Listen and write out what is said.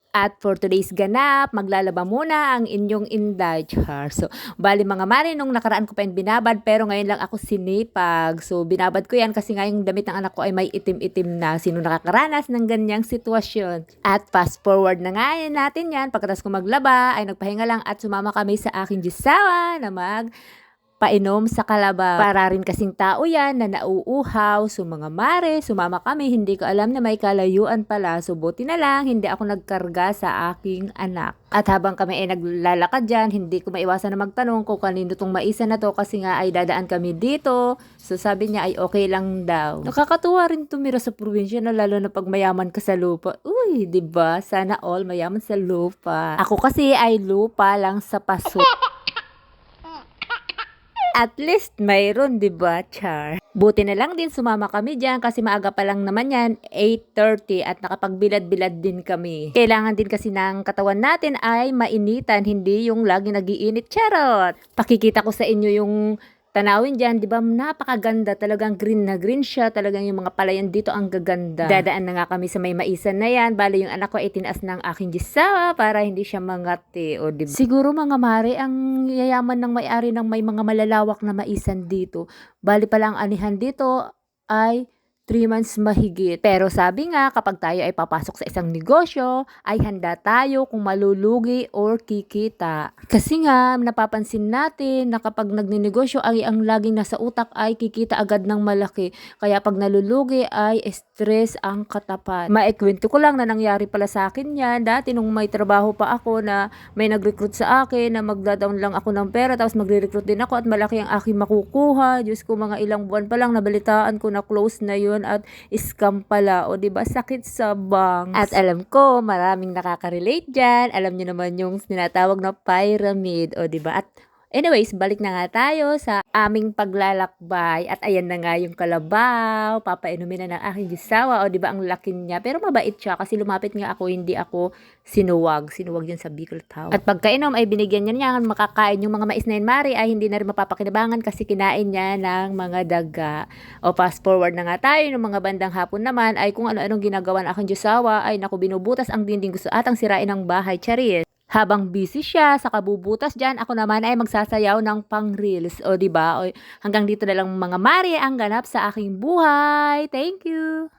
At for today's ganap, maglalaba muna ang inyong inday, char. So, bali mga mare, nung nakaraan ko pa yung binabad, pero ngayon lang ako sinipag. So, binabad ko yan kasi nga yung damit ng anak ko ay may itim-itim na. Sino nakakaranas ng ganyang sitwasyon? At fast forward na nga natin yan. Pagkatapos ko maglaba, ay nagpahinga lang at sumama kami sa aking jisawa na painom sa kalabaw. Para rin kasing tao yan na nauuhaw. So mga mare, sumama kami. Hindi ko alam na may kalayuan pala. So buti na lang, hindi ako nagkarga sa aking anak. At habang kami ay naglalakad dyan, hindi ko maiwasan na magtanong kung kanino tong maisa na to kasi nga ay dadaan kami dito. So sabi niya ay okay lang daw. Nakakatuwa rin tumira sa probinsya na lalo na pag mayaman ka sa lupa. Uy, 'di ba? Sana all mayaman sa lupa. Ako kasi ay lupa lang sa paso. At least mayroon, 'di ba, char? Buti na lang din sumama kami diyan kasi maaga pa lang naman yan, 8:30 at nakapagbilad-bilad din kami. Kailangan din kasi ng katawan natin ay mainitan, hindi yung lagi nagiinit. Charot! Pakikita ko sa inyo yung tanawin dyan, di ba? Napakaganda. Talagang green na green siya. Talagang yung mga palayan dito ang gaganda. Dadaan na nga kami sa may maisan na yan. Bale, yung anak ko ay tinaas ng aking gisawa para hindi siya mangati. O, diba? Siguro mga mare, ang yayaman ng may-ari ng may mga malalawak na maisan dito. Bali pala ang anihan dito ay 3 months mahigit. Pero sabi nga, kapag tayo ay papasok sa isang negosyo, ay handa tayo kung malulugi or kikita. Kasi nga, napapansin natin na kapag nagninegosyo ay ang laging nasa utak ay kikita agad ng malaki. Kaya pag nalulugi ay stress ang katapat. Maikwento ko lang na nangyari pala sa akin yan. Dati nung may trabaho pa ako na may nag-recruit sa akin na magda-down lang ako ng pera tapos magre-recruit din ako at malaki ang aking makukuha. Diyos ko, mga ilang buwan pa lang nabalitaan ko na close na yun at scam pala. O diba, sakit sa bangs. At alam ko, maraming nakaka-relate dyan. Alam niyo naman yung tinatawag na pyramid. O diba? At anyways, balik na nga tayo sa aming paglalakbay. At ayan na nga yung kalabaw. Papainumin na ng aking gisawa. O diba, ang laki niya. Pero mabait siya kasi lumapit nga ako, hindi ako sinuwag. Sinuwag yun sa Bicol Town. At pagkainom ay binigyan niya makakain yung mga mais na yun, mari, ay hindi na rin mapapakinabangan kasi kinain niya ng mga daga. O fast forward na nga tayo, ng mga bandang hapon naman ay kung ano-anong ginagawa ng aking gisawa ay naku, binubutas ang dinding, gusto atang sirain ng bahay. Charis. Habang busy siya sa kabubutas dyan, ako naman ay magsasayaw ng pang-reels. O diba? O, hanggang dito na lang mga mari ang ganap sa aking buhay. Thank you!